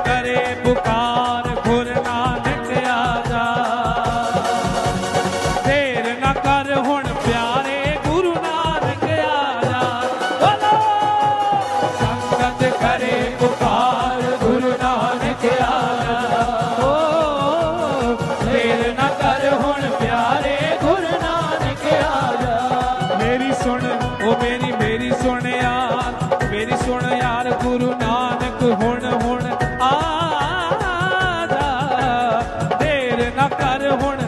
करे पुकार गुरु नानक आजा, देर न कर हुण प्यारे गुरु नानक आजा। बोलो संगत करे पुकार गुरु नानक आजा, ओ देर न कर हुण प्यारे गुरु नानक आजा। मेरी सुन ओ मेरी सुन यार, मेरी सुन यार गुरु नानक हुण हुण आजा, देर न कर हुण